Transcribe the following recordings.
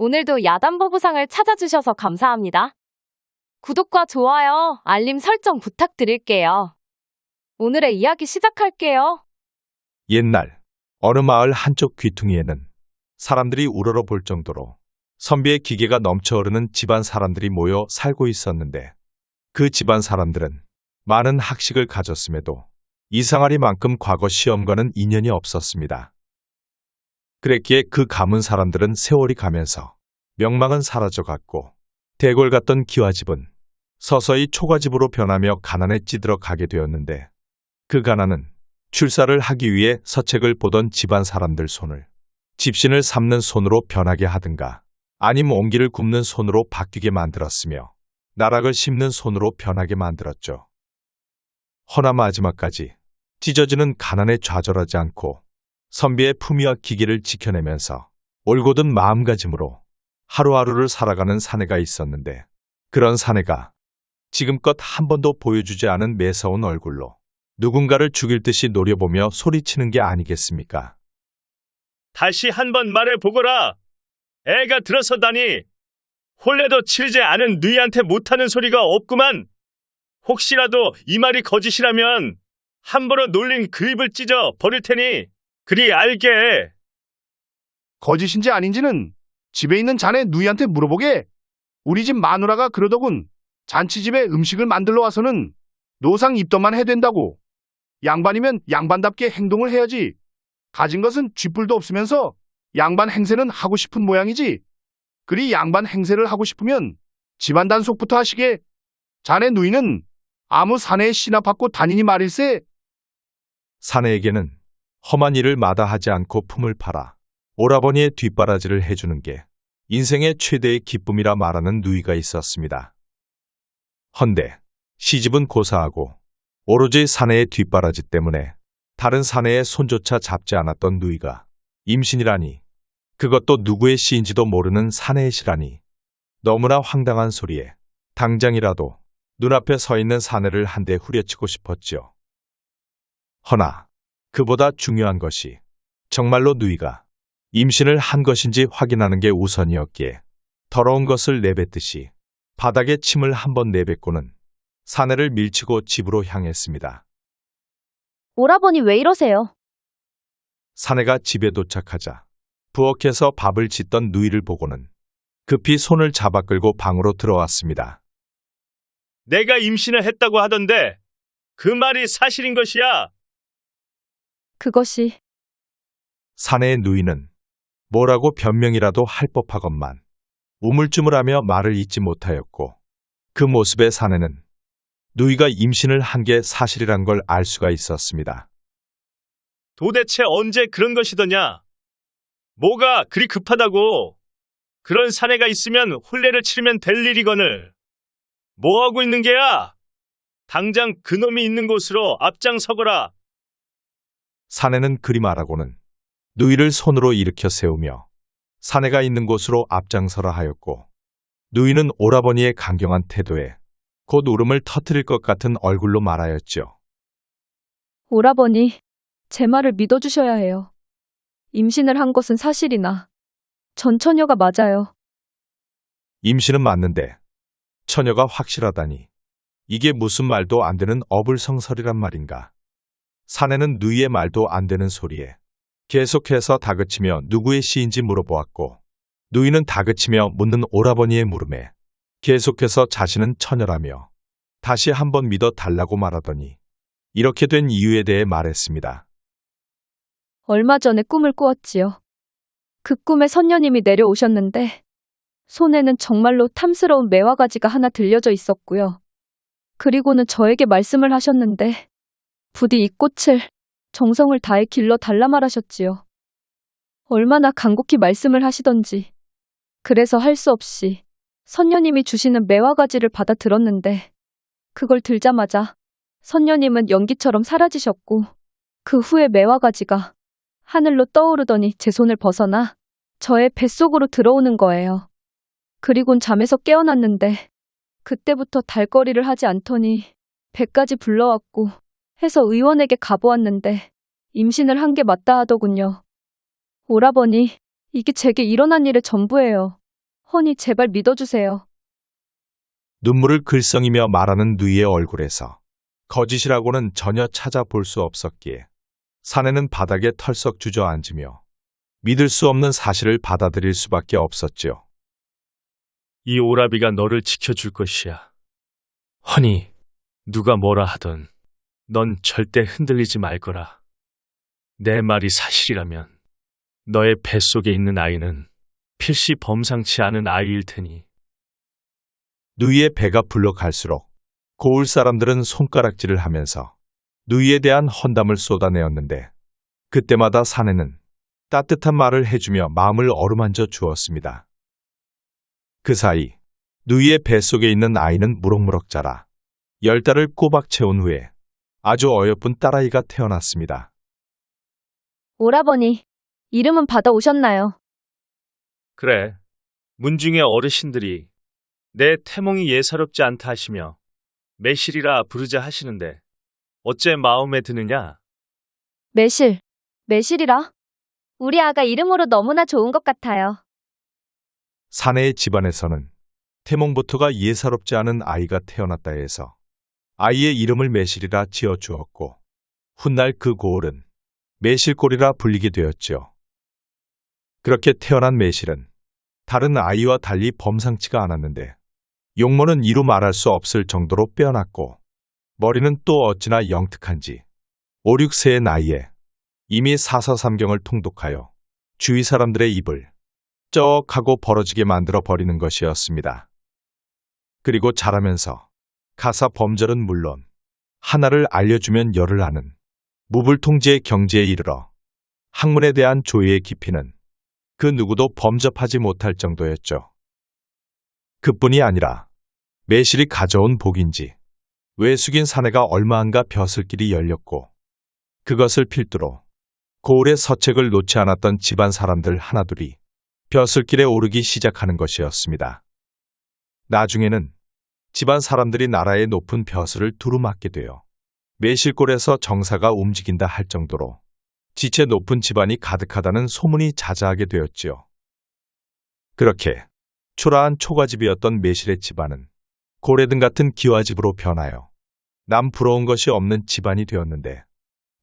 오늘도 야단보부상을 찾아주셔서 감사합니다. 구독과 좋아요, 알림 설정 부탁드릴게요. 오늘의 이야기 시작할게요. 옛날 어느 마을 한쪽 귀퉁이에는 사람들이 우러러볼 정도로 선비의 기계가 넘쳐흐르는 집안 사람들이 모여 살고 있었는데 그 집안 사람들은 많은 학식을 가졌음에도 이상하리만큼 과거 시험과는 인연이 없었습니다. 그랬기에 그 가문 사람들은 세월이 가면서 명망은 사라져갔고 대궐 갔던 기와집은 서서히 초가집으로 변하며 가난에 찌들어 가게 되었는데 그 가난은 출사를 하기 위해 서책을 보던 집안 사람들 손을 집신을 삼는 손으로 변하게 하든가 아님 옹기를 굽는 손으로 바뀌게 만들었으며 나락을 심는 손으로 변하게 만들었죠. 허나 마지막까지 찢어지는 가난에 좌절하지 않고 선비의 품위와 기계를 지켜내면서 올곧은 마음가짐으로 하루하루를 살아가는 사내가 있었는데 그런 사내가 지금껏 한 번도 보여주지 않은 매서운 얼굴로 누군가를 죽일 듯이 노려보며 소리치는 게 아니겠습니까? 다시 한번 말해보거라. 애가 들어서다니. 혼례도 치르지 않은 너희한테 못하는 소리가 없구만. 혹시라도 이 말이 거짓이라면 함부로 놀린 그 입을 찢어 버릴 테니 그리 알게. 거짓인지 아닌지는 집에 있는 자네 누이한테 물어보게. 우리 집 마누라가 그러더군. 잔치집에 음식을 만들러 와서는 노상 입덧만 해댄다고. 양반이면 양반답게 행동을 해야지. 가진 것은 쥐뿔도 없으면서 양반 행세는 하고 싶은 모양이지. 그리 양반 행세를 하고 싶으면 집안 단속부터 하시게. 자네 누이는 아무 사내에 신압받고 다니니 말일세. 사내에게는 험한 일을 마다하지 않고 품을 팔아 오라버니의 뒷바라지를 해주는 게 인생의 최대의 기쁨이라 말하는 누이가 있었습니다. 헌데 시집은 고사하고 오로지 사내의 뒷바라지 때문에 다른 사내의 손조차 잡지 않았던 누이가 임신이라니, 그것도 누구의 시인지도 모르는 사내의 시라니 너무나 황당한 소리에 당장이라도 눈앞에 서 있는 사내를 한 대 후려치고 싶었지요. 허나 그보다 중요한 것이 정말로 누이가 임신을 한 것인지 확인하는 게 우선이었기에 더러운 것을 내뱉듯이 바닥에 침을 한번 내뱉고는 사내를 밀치고 집으로 향했습니다. 오라버니 왜 이러세요? 사내가 집에 도착하자 부엌에서 밥을 짓던 누이를 보고는 급히 손을 잡아 끌고 방으로 들어왔습니다. 내가 임신을 했다고 하던데 그 말이 사실인 것이야. 그것이... 사내의 누이는 뭐라고 변명이라도 할 법하건만 우물쭈물하며 말을 잇지 못하였고 그 모습에 사내는 누이가 임신을 한 게 사실이란 걸 알 수가 있었습니다. 도대체 언제 그런 것이더냐? 뭐가 그리 급하다고? 그런 사내가 있으면 혼례를 치르면 될 일이거늘. 뭐하고 있는 게야? 당장 그놈이 있는 곳으로 앞장서거라. 사내는 그리 말하고는 누이를 손으로 일으켜 세우며 사내가 있는 곳으로 앞장서라 하였고 누이는 오라버니의 강경한 태도에 곧 울음을 터뜨릴 것 같은 얼굴로 말하였죠. 오라버니, 제 말을 믿어주셔야 해요. 임신을 한 것은 사실이나 전 처녀가 맞아요. 임신은 맞는데 처녀가 확실하다니 이게 무슨 말도 안 되는 어불성설이란 말인가. 사내는 누이의 말도 안 되는 소리에 계속해서 다그치며 누구의 시인지 물어보았고 누이는 다그치며 묻는 오라버니의 물음에 계속해서 자신은 처녀라며 다시 한번 믿어 달라고 말하더니 이렇게 된 이유에 대해 말했습니다. 얼마 전에 꿈을 꾸었지요. 그 꿈에 선녀님이 내려오셨는데 손에는 정말로 탐스러운 매화가지가 하나 들려져 있었고요. 그리고는 저에게 말씀을 하셨는데 부디 이 꽃을 정성을 다해 길러 달라 말하셨지요. 얼마나 간곡히 말씀을 하시던지. 그래서 할 수 없이 선녀님이 주시는 매화가지를 받아 들었는데 그걸 들자마자 선녀님은 연기처럼 사라지셨고 그 후에 매화가지가 하늘로 떠오르더니 제 손을 벗어나 저의 뱃속으로 들어오는 거예요. 그리곤 잠에서 깨어났는데 그때부터 달거리를 하지 않더니 배까지 불러왔고 해서 의원에게 가보았는데 임신을 한 게 맞다 하더군요. 오라버니, 이게 제게 일어난 일의 전부예요. 허니 제발 믿어주세요. 눈물을 글썽이며 말하는 누이의 얼굴에서 거짓이라고는 전혀 찾아볼 수 없었기에 사내는 바닥에 털썩 주저앉으며 믿을 수 없는 사실을 받아들일 수밖에 없었지요. 이 오라비가 너를 지켜줄 것이야. 허니, 누가 뭐라 하던 넌 절대 흔들리지 말 거라. 내 말이 사실이라면 너의 뱃속에 있는 아이는 필시 범상치 않은 아이일 테니. 누이의 배가 불러갈수록 고을 사람들은 손가락질을 하면서 누이에 대한 헌담을 쏟아내었는데 그때마다 사내는 따뜻한 말을 해주며 마음을 어루만져 주었습니다. 그 사이 누이의 뱃속에 있는 아이는 무럭무럭 자라 10달을 꼬박 채운 후에 아주 어여쁜 딸아이가 태어났습니다. 오라버니, 이름은 받아오셨나요? 그래, 문중의 어르신들이 내 태몽이 예사롭지 않다 하시며 매실이라 부르자 하시는데 어째 마음에 드느냐? 매실이라? 우리 아가 이름으로 너무나 좋은 것 같아요. 사내의 집안에서는 태몽부터가 예사롭지 않은 아이가 태어났다 해서 아이의 이름을 매실이라 지어 주었고 훗날 그 고을은 매실골이라 불리게 되었지요. 그렇게 태어난 매실은 다른 아이와 달리 범상치가 않았는데 용모는 이루 말할 수 없을 정도로 빼어났고 머리는 또 어찌나 영특한지 5, 6세의 나이에 이미 사사삼경을 통독하여 주위 사람들의 입을 쩍하고 벌어지게 만들어 버리는 것이었습니다. 그리고 자라면서 가사 범절은 물론 하나를 알려주면 열을 아는 무불통지의 경지에 이르러 학문에 대한 조예의 깊이는 그 누구도 범접하지 못할 정도였죠. 그뿐이 아니라 매실이 가져온 복인지 외숙인 사내가 얼마안가 벼슬길이 열렸고 그것을 필두로 고을의 서책을 놓지 않았던 집안 사람들 하나둘이 벼슬길에 오르기 시작하는 것이었습니다. 나중에는 집안 사람들이 나라의 높은 벼슬을 두루맞게 되어 매실골에서 정사가 움직인다 할 정도로 지체 높은 집안이 가득하다는 소문이 자자하게 되었지요. 그렇게 초라한 초가집이었던 매실의 집안은 고래등 같은 기와집으로 변하여 남 부러운 것이 없는 집안이 되었는데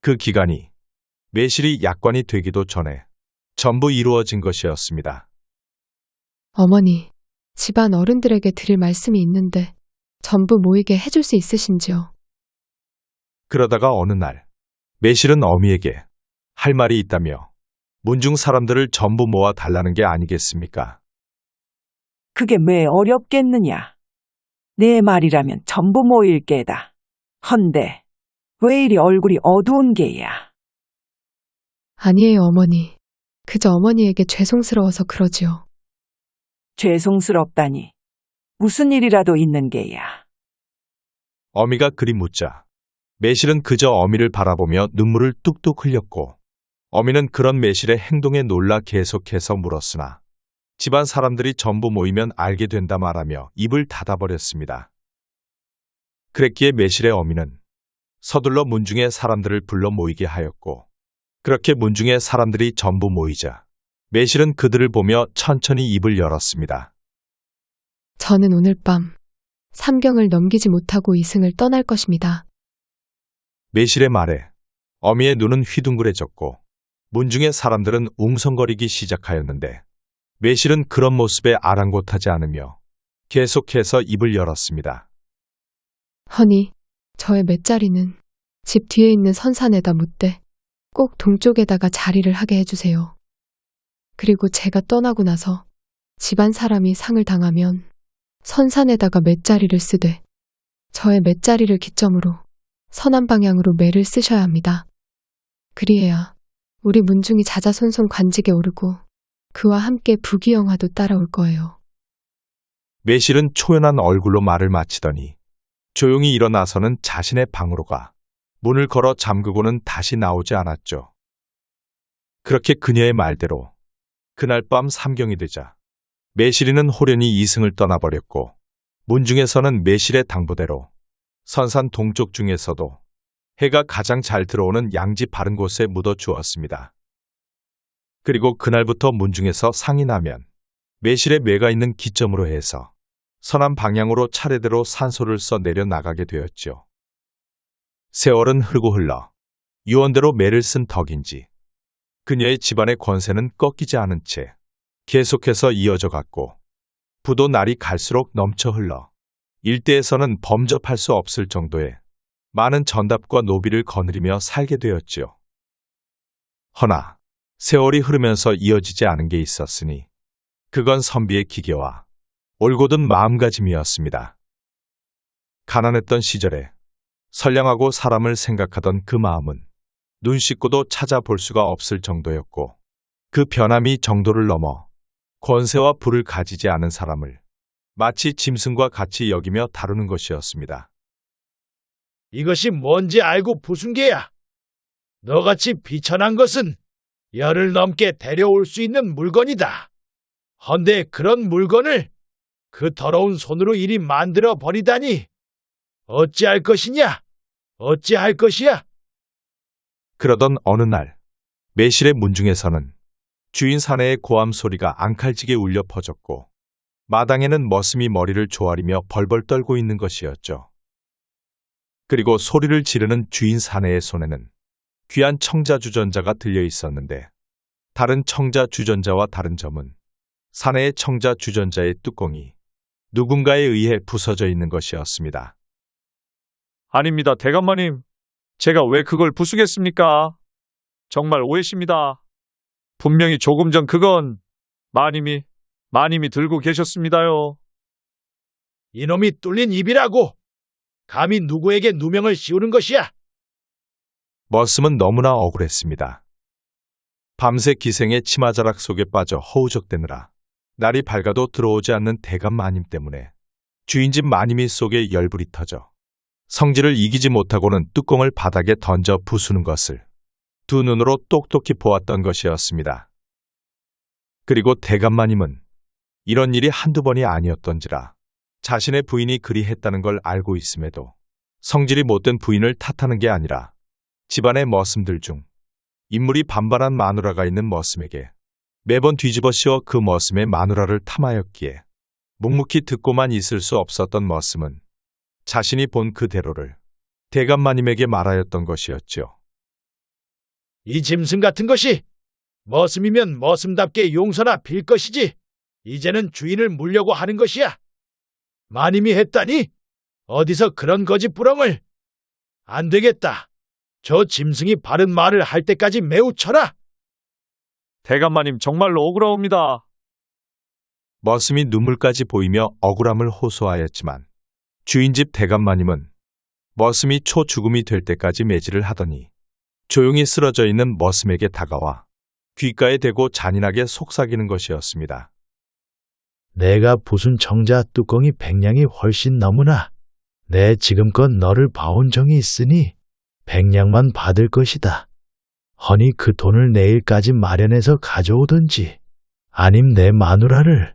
그 기간이 매실이 약관이 되기도 전에 전부 이루어진 것이었습니다. 어머니, 집안 어른들에게 드릴 말씀이 있는데 전부 모이게 해줄 수 있으신지요? 그러다가 어느 날 매실은 어미에게 할 말이 있다며 문중 사람들을 전부 모아 달라는 게 아니겠습니까? 그게 왜 어렵겠느냐? 내 말이라면 전부 모일 게다. 헌데 왜 이리 얼굴이 어두운 게야? 아니에요, 어머니. 그저 어머니에게 죄송스러워서 그러지요. 죄송스럽다니. 무슨 일이라도 있는 게야. 어미가 그리 묻자 매실은 그저 어미를 바라보며 눈물을 뚝뚝 흘렸고 어미는 그런 매실의 행동에 놀라 계속해서 물었으나 집안 사람들이 전부 모이면 알게 된다 말하며 입을 닫아버렸습니다. 그랬기에 매실의 어미는 서둘러 문중의 사람들을 불러 모이게 하였고 그렇게 문중의 사람들이 전부 모이자 매실은 그들을 보며 천천히 입을 열었습니다. 저는 오늘 밤 삼경을 넘기지 못하고 이승을 떠날 것입니다. 매실의 말에 어미의 눈은 휘둥그레졌고 문중의 사람들은 웅성거리기 시작하였는데 매실은 그런 모습에 아랑곳하지 않으며 계속해서 입을 열었습니다. 허니, 저의 맷자리는 집 뒤에 있는 선산에다 묻되 꼭 동쪽에다가 자리를 하게 해주세요. 그리고 제가 떠나고 나서 집안 사람이 상을 당하면 선산에다가 맷자리를 쓰되 저의 맷자리를 기점으로 서남 방향으로 매를 쓰셔야 합니다. 그리해야 우리 문중이 자자손손 관직에 오르고 그와 함께 부귀영화도 따라올 거예요. 매실은 초연한 얼굴로 말을 마치더니 조용히 일어나서는 자신의 방으로 가 문을 걸어 잠그고는 다시 나오지 않았죠. 그렇게 그녀의 말대로 그날 밤 삼경이 되자 매실이는 호련히 이승을 떠나버렸고 문중에서는 매실의 당부대로 선산 동쪽 중에서도 해가 가장 잘 들어오는 양지 바른 곳에 묻어 주었습니다. 그리고 그날부터 문중에서 상이 나면 매실에 매가 있는 기점으로 해서 서남 방향으로 차례대로 산소를 써 내려 나가게 되었죠. 세월은 흐르고 흘러 유언대로 매를 쓴 덕인지 그녀의 집안의 권세는 꺾이지 않은 채 계속해서 이어져 갔고 부도 날이 갈수록 넘쳐 흘러 일대에서는 범접할 수 없을 정도의 많은 전답과 노비를 거느리며 살게 되었지요. 허나 세월이 흐르면서 이어지지 않은 게 있었으니 그건 선비의 기계와 올곧은 마음가짐이었습니다. 가난했던 시절에 선량하고 사람을 생각하던 그 마음은 눈 씻고도 찾아볼 수가 없을 정도였고 그 변함이 정도를 넘어 권세와 부를 가지지 않은 사람을 마치 짐승과 같이 여기며 다루는 것이었습니다. 이것이 뭔지 알고 부순 게야. 너같이 비천한 것은 열흘 넘게 데려올 수 있는 물건이다. 헌데 그런 물건을 그 더러운 손으로 이리 만들어 버리다니 어찌할 것이냐? 어찌할 것이야? 그러던 어느 날 매실의 문중에서는 주인 사내의 고함 소리가 앙칼지게 울려 퍼졌고 마당에는 머슴이 머리를 조아리며 벌벌 떨고 있는 것이었죠. 그리고 소리를 지르는 주인 사내의 손에는 귀한 청자주전자가 들려 있었는데 다른 청자주전자와 다른 점은 사내의 청자주전자의 뚜껑이 누군가에 의해 부서져 있는 것이었습니다. 아닙니다, 대감마님. 제가 왜 그걸 부수겠습니까? 정말 오해십니다. 분명히 조금 전 그건 마님이 들고 계셨습니다요. 이놈이 뚫린 입이라고. 감히 누구에게 누명을 씌우는 것이야? 머슴은 너무나 억울했습니다. 밤새 기생의 치마자락 속에 빠져 허우적대느라 날이 밝아도 들어오지 않는 대감 마님 때문에 주인집 마님이 속에 열불이 터져 성질을 이기지 못하고는 뚜껑을 바닥에 던져 부수는 것을 두 눈으로 똑똑히 보았던 것이었습니다. 그리고 대감 마님은 이런 일이 한두 번이 아니었던지라 자신의 부인이 그리 했다는 걸 알고 있음에도 성질이 못된 부인을 탓하는 게 아니라 집안의 머슴들 중 인물이 반반한 마누라가 있는 머슴에게 매번 뒤집어 씌워 그 머슴의 마누라를 탐하였기에 묵묵히 듣고만 있을 수 없었던 머슴은 자신이 본 그대로를 대감마님에게 말하였던 것이었죠. 이 짐승 같은 것이 머슴이면 머슴답게 용서나 빌 것이지 이제는 주인을 물려고 하는 것이야. 마님이 했다니 어디서 그런 거짓부렁을. 안 되겠다. 저 짐승이 바른 말을 할 때까지 매우 쳐라. 대감마님 정말로 억울하옵니다. 머슴이 눈물까지 보이며 억울함을 호소하였지만 주인집 대감마님은 머슴이 초죽음이 될 때까지 매질을 하더니 조용히 쓰러져 있는 머슴에게 다가와 귓가에 대고 잔인하게 속삭이는 것이었습니다. 내가 부순 청자 뚜껑이 100냥이 훨씬 넘으나 내 지금껏 너를 봐온 정이 있으니 100냥만 받을 것이다. 허니 그 돈을 내일까지 마련해서 가져오든지 아님 내 마누라를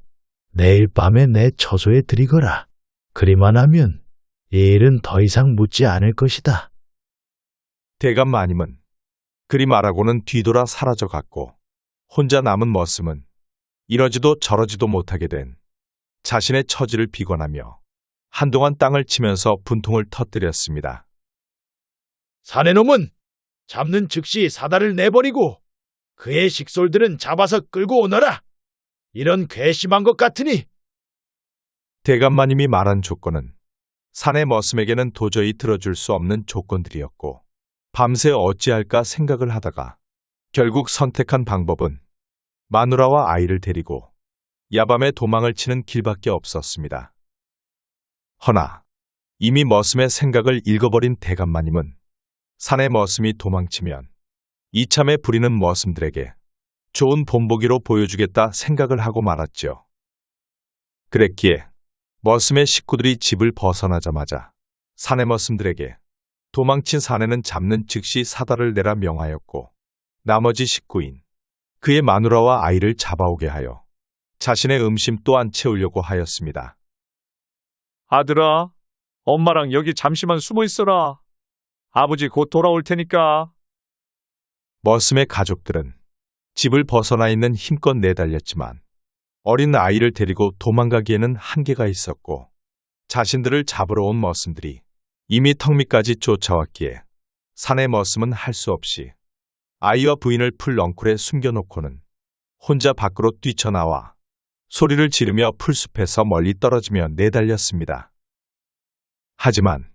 내일 밤에 내 처소에 들이거라. 그리만 하면 이 일은 더 이상 묻지 않을 것이다. 대감마님은 그리 말하고는 뒤돌아 사라져 갔고 혼자 남은 머슴은 이러지도 저러지도 못하게 된 자신의 처지를 비관하며 한동안 땅을 치면서 분통을 터뜨렸습니다. 사내놈은 잡는 즉시 사다를 내버리고 그의 식솔들은 잡아서 끌고 오너라. 이런 괘씸한 것 같으니. 대감마님이 말한 조건은 사내 머슴에게는 도저히 들어줄 수 없는 조건들이었고 밤새 어찌할까 생각을 하다가 결국 선택한 방법은 마누라와 아이를 데리고 야밤에 도망을 치는 길밖에 없었습니다. 허나 이미 머슴의 생각을 읽어버린 대감마님은 사내 머슴이 도망치면 이참에 부리는 머슴들에게 좋은 본보기로 보여주겠다 생각을 하고 말았죠. 그랬기에 머슴의 식구들이 집을 벗어나자마자 사내 머슴들에게 도망친 사내는 잡는 즉시 사다를 내라 명하였고 나머지 식구인 그의 마누라와 아이를 잡아오게 하여 자신의 음심 또한 채우려고 하였습니다. 아들아, 엄마랑 여기 잠시만 숨어 있어라. 아버지 곧 돌아올 테니까. 머슴의 가족들은 집을 벗어나 있는 힘껏 내달렸지만 어린 아이를 데리고 도망가기에는 한계가 있었고 자신들을 잡으러 온 머슴들이 이미 턱 밑까지 쫓아왔기에 산의 머슴은 할 수 없이 아이와 부인을 풀 넝쿨에 숨겨놓고는 혼자 밖으로 뛰쳐나와 소리를 지르며 풀숲에서 멀리 떨어지며 내달렸습니다. 하지만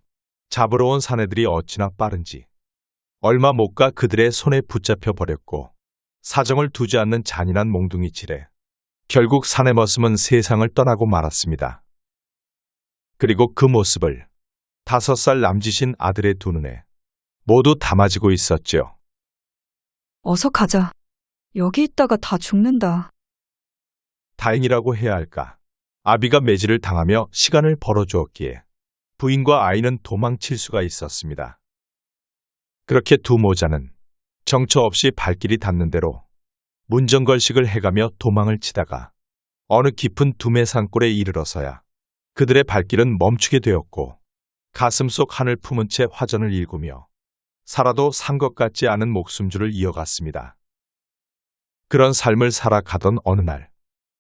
잡으러 온 사내들이 어찌나 빠른지 얼마 못 가 그들의 손에 붙잡혀 버렸고 사정을 두지 않는 잔인한 몽둥이질에 결국 사내 머슴은 세상을 떠나고 말았습니다. 그리고 그 모습을 5살 남짓인 아들의 두 눈에 모두 담아지고 있었죠. 어서 가자. 여기 있다가 다 죽는다. 다행이라고 해야 할까. 아비가 매질을 당하며 시간을 벌어주었기에 부인과 아이는 도망칠 수가 있었습니다. 그렇게 두 모자는 정처 없이 발길이 닿는 대로 문정걸식을 해가며 도망을 치다가 어느 깊은 두메 산골에 이르러서야 그들의 발길은 멈추게 되었고 가슴속 한을 품은 채 화전을 일구며 살아도 산 것 같지 않은 목숨줄을 이어갔습니다. 그런 삶을 살아가던 어느 날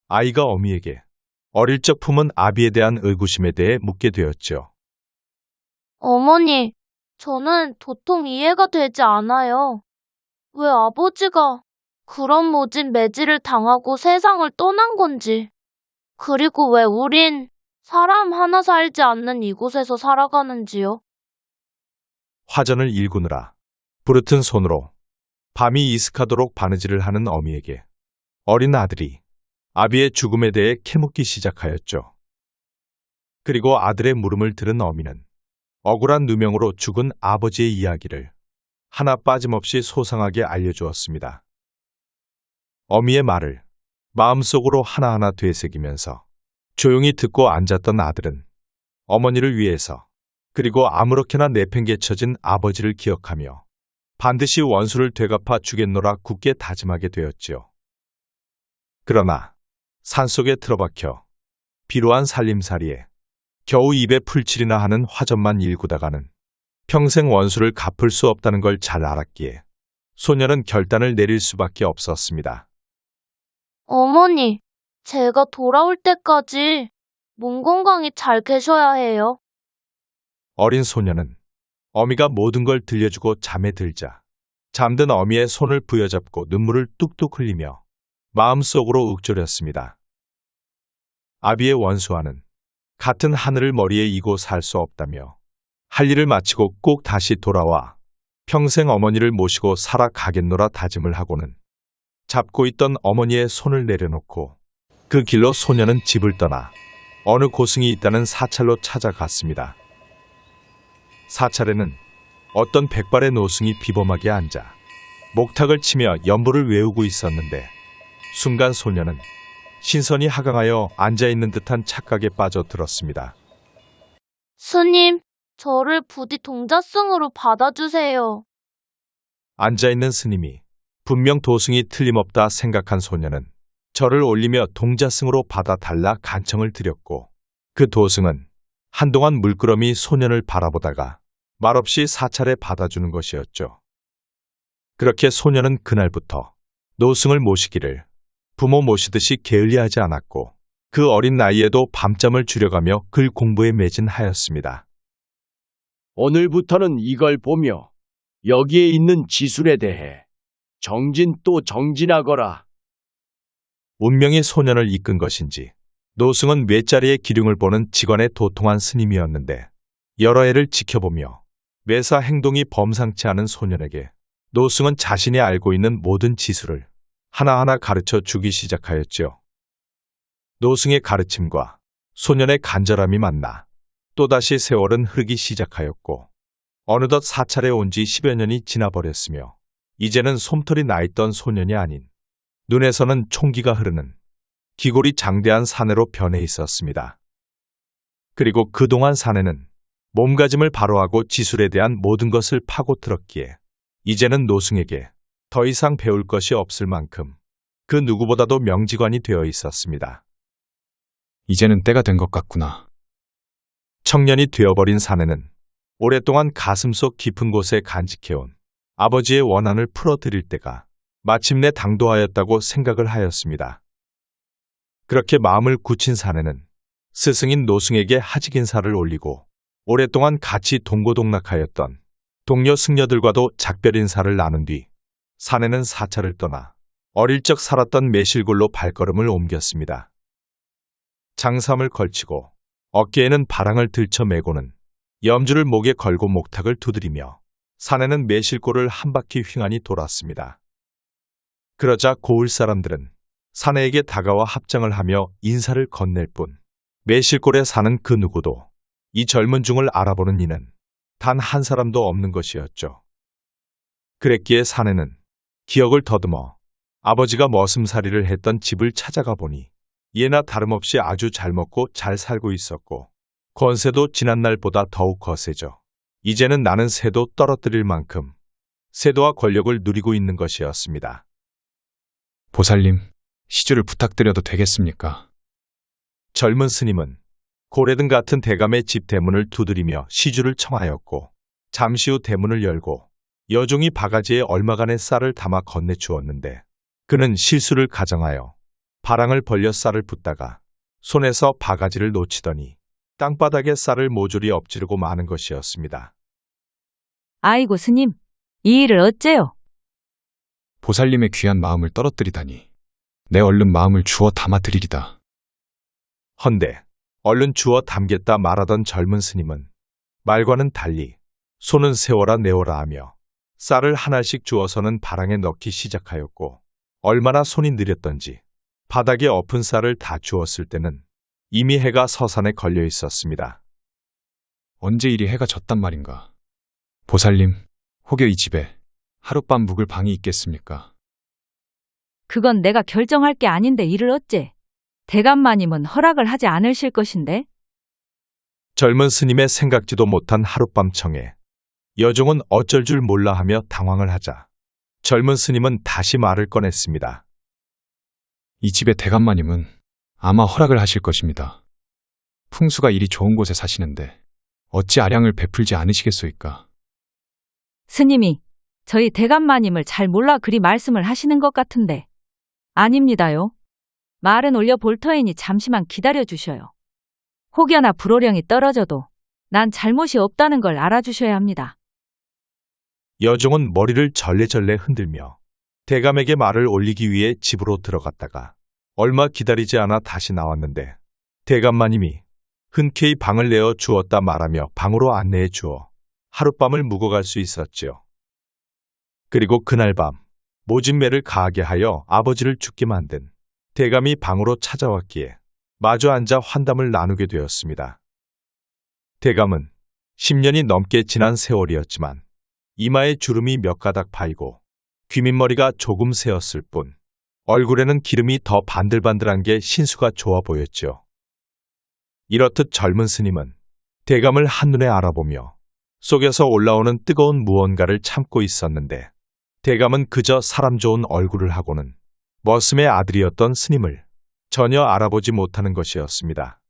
아이가 어미에게 어릴 적 품은 아비에 대한 의구심에 대해 묻게 되었죠. 어머니, 저는 도통 이해가 되지 않아요. 왜 아버지가 그런 모진 매질을 당하고 세상을 떠난 건지, 그리고 왜 우린 사람 하나 살지 않는 이곳에서 살아가는지요? 화전을 일구느라 부르튼 손으로 밤이 이슥하도록 바느질을 하는 어미에게 어린 아들이 아비의 죽음에 대해 캐묻기 시작하였죠. 그리고 아들의 물음을 들은 어미는 억울한 누명으로 죽은 아버지의 이야기를 하나 빠짐없이 소상하게 알려주었습니다. 어미의 말을 마음속으로 하나하나 되새기면서 조용히 듣고 앉았던 아들은 어머니를 위해서 그리고 아무렇게나 내팽개쳐진 아버지를 기억하며 반드시 원수를 되갚아 주겠노라 굳게 다짐하게 되었지요. 그러나 산속에 틀어박혀 비루한 살림살이에 겨우 입에 풀칠이나 하는 화전만 일구다가는 평생 원수를 갚을 수 없다는 걸 잘 알았기에 소녀는 결단을 내릴 수밖에 없었습니다. 어머니, 제가 돌아올 때까지 몸 건강히 잘 계셔야 해요. 어린 소녀는 어미가 모든 걸 들려주고 잠에 들자 잠든 어미의 손을 부여잡고 눈물을 뚝뚝 흘리며 마음속으로 읊조렸습니다. 아비의 원수와는 같은 하늘을 머리에 이고 살 수 없다며 할 일을 마치고 꼭 다시 돌아와 평생 어머니를 모시고 살아가겠노라 다짐을 하고는 잡고 있던 어머니의 손을 내려놓고 그 길로 소녀는 집을 떠나 어느 고승이 있다는 사찰로 찾아갔습니다. 사찰에는 어떤 백발의 노승이 비범하게 앉아 목탁을 치며 연보를 외우고 있었는데 순간 소녀는 신선이 하강하여 앉아있는 듯한 착각에 빠져들었습니다. 스님, 저를 부디 동자승으로 받아주세요. 앉아있는 스님이 분명 도승이 틀림없다 생각한 소녀는 절을 올리며 동자승으로 받아달라 간청을 드렸고 그 도승은 한동안 물끄러미 소년을 바라보다가 말없이 사찰에 받아주는 것이었죠. 그렇게 소년은 그날부터 노승을 모시기를 부모 모시듯이 게을리하지 않았고 그 어린 나이에도 밤잠을 줄여가며 글 공부에 매진하였습니다. 오늘부터는 이걸 보며 여기에 있는 지술에 대해 정진 또 정진하거라. 운명이 소년을 이끈 것인지 노승은 뇌자리의 기륭을 보는 직원의 도통한 스님이었는데 여러 해를 지켜보며 매사 행동이 범상치 않은 소년에게 노승은 자신이 알고 있는 모든 지술을 하나하나 가르쳐 주기 시작하였지요. 노승의 가르침과 소년의 간절함이 만나 또다시 세월은 흐르기 시작하였고 어느덧 사찰에 온 지 10여 년이 지나버렸으며 이제는 솜털이 나있던 소년이 아닌 눈에서는 총기가 흐르는 기골이 장대한 사내로 변해 있었습니다. 그리고 그동안 사내는 몸가짐을 바로하고 지술에 대한 모든 것을 파고들었기에 이제는 노승에게 더 이상 배울 것이 없을 만큼 그 누구보다도 명지관이 되어 있었습니다. 이제는 때가 된 것 같구나. 청년이 되어버린 사내는 오랫동안 가슴속 깊은 곳에 간직해온 아버지의 원한을 풀어드릴 때가 마침내 당도하였다고 생각을 하였습니다. 그렇게 마음을 굳힌 사내는 스승인 노승에게 하직 인사를 올리고 오랫동안 같이 동고동락하였던 동료 승려들과도 작별 인사를 나눈 뒤 사내는 사찰을 떠나 어릴 적 살았던 매실골로 발걸음을 옮겼습니다. 장삼을 걸치고 어깨에는 바랑을 들쳐매고는 염주를 목에 걸고 목탁을 두드리며 사내는 매실골을 한 바퀴 휘하니 돌았습니다. 그러자 고을 사람들은 사내에게 다가와 합장을 하며 인사를 건넬 뿐 매실골에 사는 그 누구도 이 젊은 중을 알아보는 이는 단 한 사람도 없는 것이었죠. 그랬기에 사내는 기억을 더듬어 아버지가 머슴살이를 했던 집을 찾아가 보니 예나 다름없이 아주 잘 먹고 잘 살고 있었고 권세도 지난날보다 더욱 거세져 이제는 나는 새도 떨어뜨릴 만큼 세도와 권력을 누리고 있는 것이었습니다. 보살님, 시주를 부탁드려도 되겠습니까? 젊은 스님은 고래등 같은 대감의 집 대문을 두드리며 시주를 청하였고 잠시 후 대문을 열고 여종이 바가지에 얼마간의 쌀을 담아 건네주었는데 그는 실수를 가정하여 바랑을 벌려 쌀을 붓다가 손에서 바가지를 놓치더니 땅바닥에 쌀을 모조리 엎지르고 마는 것이었습니다. 아이고 스님, 이 일을 어째요? 보살님의 귀한 마음을 떨어뜨리다니. 내 얼른 마음을 주워 담아드리리다. 헌데 얼른 주워 담겠다 말하던 젊은 스님은 말과는 달리 손은 세워라 내워라 하며 쌀을 하나씩 주어서는 바랑에 넣기 시작하였고 얼마나 손이 느렸던지 바닥에 엎은 쌀을 다 주었을 때는 이미 해가 서산에 걸려 있었습니다. 언제 이리 해가 졌단 말인가? 보살님, 혹여 이 집에 하룻밤 묵을 방이 있겠습니까? 그건 내가 결정할 게 아닌데 이를 어째? 대감마님은 허락을 하지 않으실 것인데? 젊은 스님의 생각지도 못한 하룻밤 청에 여종은 어쩔 줄 몰라 하며 당황을 하자 젊은 스님은 다시 말을 꺼냈습니다. 이 집의 대감마님은 아마 허락을 하실 것입니다. 풍수가 이리 좋은 곳에 사시는데 어찌 아량을 베풀지 않으시겠소이까? 스님이 저희 대감마님을 잘 몰라 그리 말씀을 하시는 것 같은데. 아닙니다요. 말은 올려 볼 터이니 잠시만 기다려 주셔요. 혹여나 불호령이 떨어져도 난 잘못이 없다는 걸 알아주셔야 합니다. 여종은 머리를 절레절레 흔들며 대감에게 말을 올리기 위해 집으로 들어갔다가 얼마 기다리지 않아 다시 나왔는데 대감마님이 흔쾌히 방을 내어 주었다 말하며 방으로 안내해 주어 하룻밤을 묵어갈 수 있었지요. 그리고 그날 밤 모진매를 가하게 하여 아버지를 죽게 만든 대감이 방으로 찾아왔기에 마주 앉아 환담을 나누게 되었습니다. 대감은 10년이 넘게 지난 세월이었지만 이마에 주름이 몇 가닥 파이고 귀밑머리가 조금 새었을 뿐 얼굴에는 기름이 더 반들반들한 게 신수가 좋아 보였죠. 이렇듯 젊은 스님은 대감을 한눈에 알아보며 속에서 올라오는 뜨거운 무언가를 참고 있었는데 대감은 그저 사람 좋은 얼굴을 하고는 머슴의 아들이었던 스님을 전혀 알아보지 못하는 것이었습니다.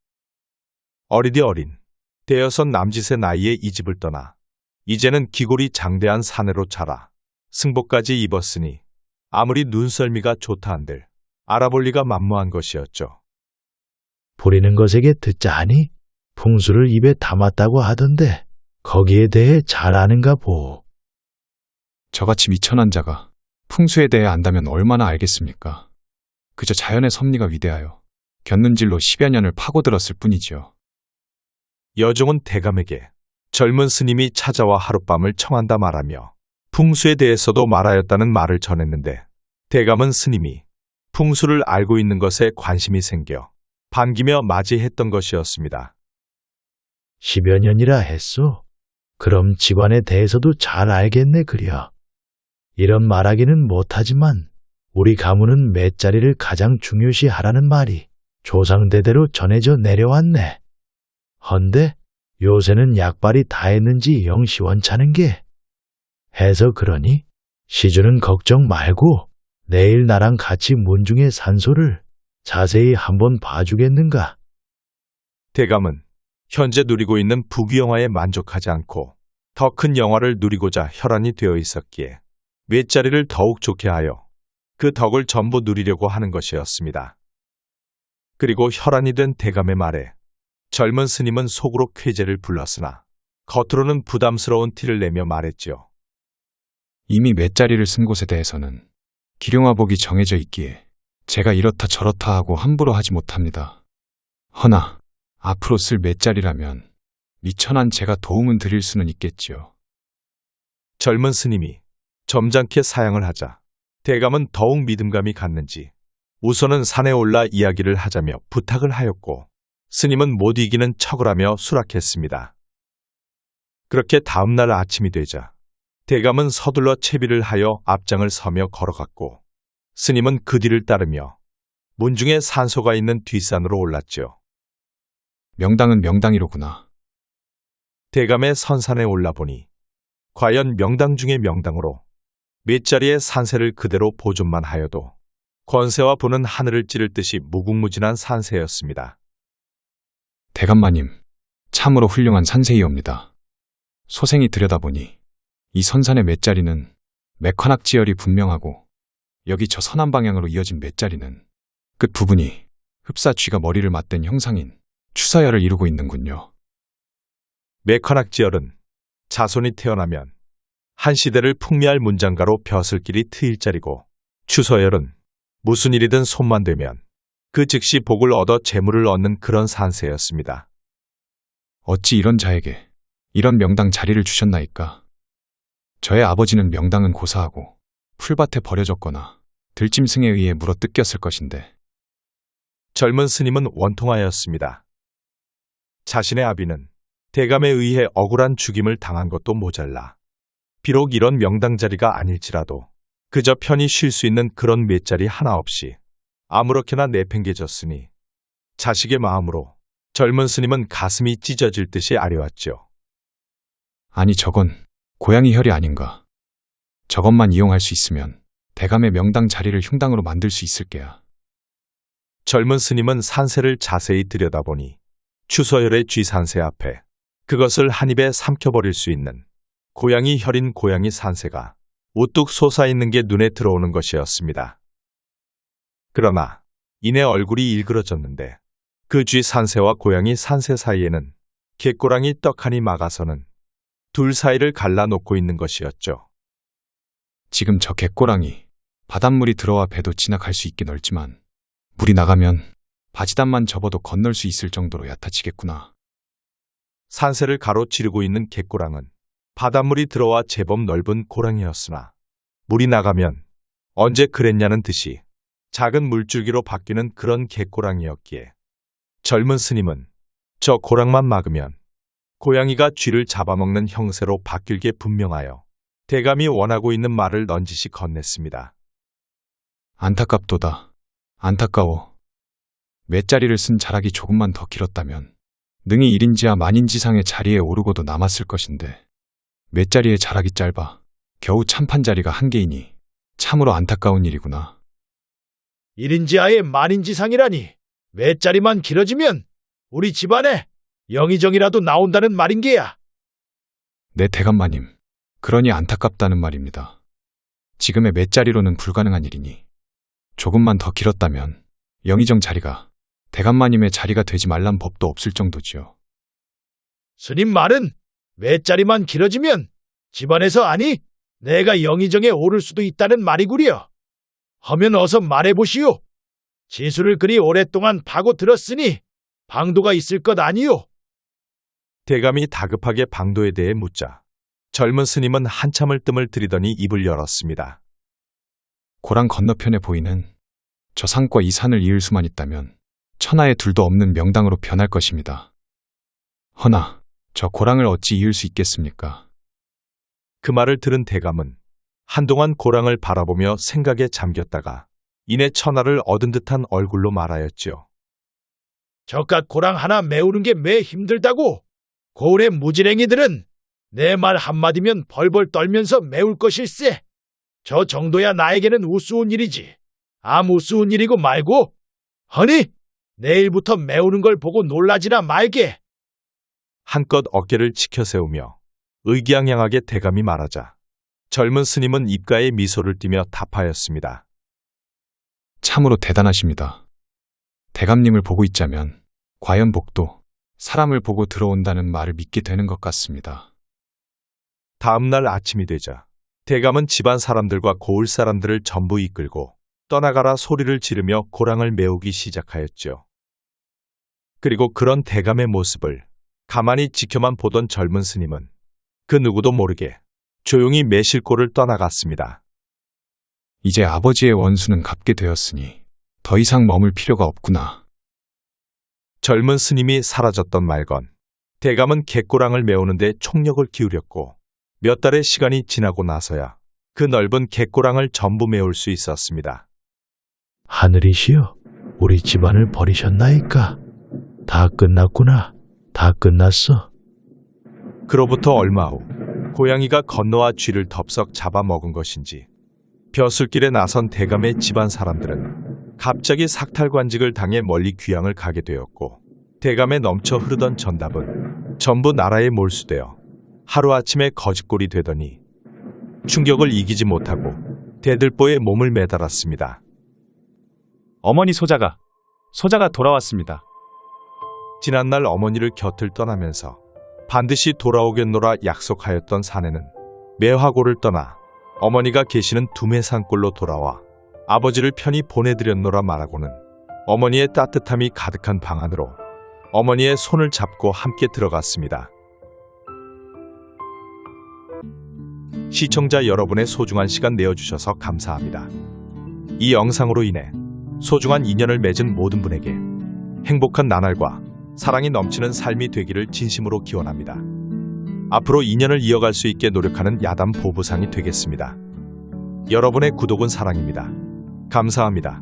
어리디 어린 대여섯 남짓의 나이에 이 집을 떠나 이제는 기골이 장대한 사내로 자라 승복까지 입었으니 아무리 눈썰미가 좋다 한들 알아볼 리가 만무한 것이었죠. 부리는 것에게 듣자 하니 풍수를 입에 담았다고 하던데 거기에 대해 잘 아는가 보. 저같이 미천한 자가 풍수에 대해 안다면 얼마나 알겠습니까? 그저 자연의 섭리가 위대하여 곁눈질로 10여 년을 파고들었을 뿐이지요. 여종은 대감에게 젊은 스님이 찾아와 하룻밤을 청한다 말하며 풍수에 대해서도 말하였다는 말을 전했는데 대감은 스님이 풍수를 알고 있는 것에 관심이 생겨 반기며 맞이했던 것이었습니다. 10여 년이라 했소. 그럼 직관에 대해서도 잘 알겠네 그려. 이런 말하기는 못하지만 우리 가문은 맷자리를 가장 중요시하라는 말이 조상대대로 전해져 내려왔네. 헌데 요새는 약발이 다 했는지 영 시원찮은 게 해서 그러니 시주는 걱정 말고 내일 나랑 같이 문중의 산소를 자세히 한번 봐주겠는가? 대감은 현재 누리고 있는 부귀영화에 만족하지 않고 더 큰 영화를 누리고자 혈안이 되어 있었기에 맷자리를 더욱 좋게 하여 그 덕을 전부 누리려고 하는 것이었습니다. 그리고 혈안이 된 대감의 말에 젊은 스님은 속으로 쾌재를 불렀으나 겉으로는 부담스러운 티를 내며 말했지요. 이미 맷자리를 쓴 곳에 대해서는 기룡화복이 정해져 있기에 제가 이렇다 저렇다 하고 함부로 하지 못합니다. 허나 앞으로 쓸 맷자리라면 미천한 제가 도움은 드릴 수는 있겠지요. 젊은 스님이 점잖게 사양을 하자 대감은 더욱 믿음감이 갔는지 우선은 산에 올라 이야기를 하자며 부탁을 하였고 스님은 못 이기는 척을 하며 수락했습니다. 그렇게 다음날 아침이 되자 대감은 서둘러 채비를 하여 앞장을 서며 걸어갔고 스님은 그 뒤를 따르며 문중에 산소가 있는 뒷산으로 올랐죠. 명당은 명당이로구나. 대감의 선산에 올라보니 과연 명당 중의 명당으로 맷자리의 산세를 그대로 보존만 하여도 권세와 부는 하늘을 찌를 듯이 무궁무진한 산세였습니다. 대감마님, 참으로 훌륭한 산세이옵니다. 소생이 들여다보니 이 선산의 맷자리는 맥환악지열이 분명하고 여기 저 서남 방향으로 이어진 맷자리는 끝 부분이 흡사 쥐가 머리를 맞댄 형상인 추서열을 이루고 있는군요. 맥환악지열은 자손이 태어나면 한 시대를 풍미할 문장가로 벼슬길이 트일 자리고 추서열은 무슨 일이든 손만 대면 그 즉시 복을 얻어 재물을 얻는 그런 산세였습니다. 어찌 이런 자에게 이런 명당 자리를 주셨나이까? 저의 아버지는 명당은 고사하고 풀밭에 버려졌거나 들짐승에 의해 물어 뜯겼을 것인데 젊은 스님은 원통하였습니다. 자신의 아비는 대감에 의해 억울한 죽임을 당한 것도 모자라 비록 이런 명당 자리가 아닐지라도 그저 편히 쉴 수 있는 그런 맷자리 하나 없이 아무렇게나 내팽개졌으니 자식의 마음으로 젊은 스님은 가슴이 찢어질 듯이 아려왔죠. 아니 저건 고양이 혈이 아닌가. 저것만 이용할 수 있으면 대감의 명당 자리를 흉당으로 만들 수 있을 게야. 젊은 스님은 산세를 자세히 들여다보니 추서열의 쥐산세 앞에 그것을 한 입에 삼켜버릴 수 있는 고양이 혈인 고양이 산세가 우뚝 솟아있는 게 눈에 들어오는 것이었습니다. 그러나 이내 얼굴이 일그러졌는데 그 쥐 산세와 고양이 산세 사이에는 갯고랑이 떡하니 막아서는 둘 사이를 갈라놓고 있는 것이었죠. 지금 저 갯고랑이 바닷물이 들어와 배도 지나갈 수 있게 넓지만 물이 나가면 바지단만 접어도 건널 수 있을 정도로 얕아지겠구나. 산세를 가로지르고 있는 갯고랑은 바닷물이 들어와 제법 넓은 고랑이었으나 물이 나가면 언제 그랬냐는 듯이 작은 물줄기로 바뀌는 그런 갯고랑이었기에 젊은 스님은 저 고랑만 막으면 고양이가 쥐를 잡아먹는 형세로 바뀔 게 분명하여 대감이 원하고 있는 말을 넌지시 건넸습니다. 안타깝도다. 안타까워. 맷자리를 쓴 자락이 조금만 더 길었다면 능히 1인지하 만인지상의 자리에 오르고도 남았을 것인데 맷자리의 자락이 짧아 겨우 참판 자리가 한 개이니 참으로 안타까운 일이구나. 1인지하에 만인지상이라니 맷자리만 길어지면 우리 집안에 영의정이라도 나온다는 말인 게야. 네 대감마님, 그러니 안타깝다는 말입니다. 지금의 맷자리로는 불가능한 일이니 조금만 더 길었다면 영의정 자리가 대감마님의 자리가 되지 말란 법도 없을 정도지요. 스님 말은 맷자리만 길어지면 집안에서 아니 내가 영의정에 오를 수도 있다는 말이구려. 하면 어서 말해보시오. 지수를 그리 오랫동안 파고 들었으니 방도가 있을 것 아니오. 대감이 다급하게 방도에 대해 묻자 젊은 스님은 한참을 뜸을 들이더니 입을 열었습니다. 고랑 건너편에 보이는 저 산과 이 산을 이을 수만 있다면 천하에 둘도 없는 명당으로 변할 것입니다. 허나 저 고랑을 어찌 이을 수 있겠습니까? 그 말을 들은 대감은 한동안 고랑을 바라보며 생각에 잠겼다가 이내 천하를 얻은 듯한 얼굴로 말하였지요. 저깟 고랑 하나 메우는 게 매 힘들다고. 고을의 무지랭이들은 내 말 한마디면 벌벌 떨면서 메울 것일세. 저 정도야 나에게는 우스운 일이지. 아무 우스운 일이고 말고. 허니 내일부터 메우는 걸 보고 놀라지나 말게. 한껏 어깨를 치켜세우며 의기양양하게 대감이 말하자 젊은 스님은 입가에 미소를 띠며 답하였습니다. 참으로 대단하십니다. 대감님을 보고 있자면 과연 복도 사람을 보고 들어온다는 말을 믿게 되는 것 같습니다. 다음 날 아침이 되자 대감은 집안 사람들과 고을 사람들을 전부 이끌고 떠나가라 소리를 지르며 고랑을 메우기 시작하였죠. 그리고 그런 대감의 모습을 가만히 지켜만 보던 젊은 스님은 그 누구도 모르게 조용히 매실골을 떠나갔습니다. 이제 아버지의 원수는 갚게 되었으니 더 이상 머물 필요가 없구나. 젊은 스님이 사라졌던 말건 대감은 갯고랑을 메우는데 총력을 기울였고 몇 달의 시간이 지나고 나서야 그 넓은 갯고랑을 전부 메울 수 있었습니다. 하늘이시여, 우리 집안을 버리셨나이까? 다 끝났구나. 다 끝났어. 그로부터 얼마 후 고양이가 건너와 쥐를 덥석 잡아먹은 것인지 벼슬길에 나선 대감의 집안 사람들은 갑자기 삭탈관직을 당해 멀리 귀향을 가게 되었고 대감에 넘쳐 흐르던 전답은 전부 나라에 몰수되어 하루아침에 거짓골이 되더니 충격을 이기지 못하고 대들보에 몸을 매달았습니다. 어머니 소자가 돌아왔습니다. 지난날 어머니를 곁을 떠나면서 반드시 돌아오겠노라 약속하였던 사내는 매화고를 떠나 어머니가 계시는 두매산골로 돌아와 아버지를 편히 보내드렸노라 말하고는 어머니의 따뜻함이 가득한 방 안으로 어머니의 손을 잡고 함께 들어갔습니다. 시청자 여러분의 소중한 시간 내어주셔서 감사합니다. 이 영상으로 인해 소중한 인연을 맺은 모든 분에게 행복한 나날과 사랑이 넘치는 삶이 되기를 진심으로 기원합니다. 앞으로 인연을 이어갈 수 있게 노력하는 야담 보부상이 되겠습니다. 여러분의 구독은 사랑입니다. 감사합니다.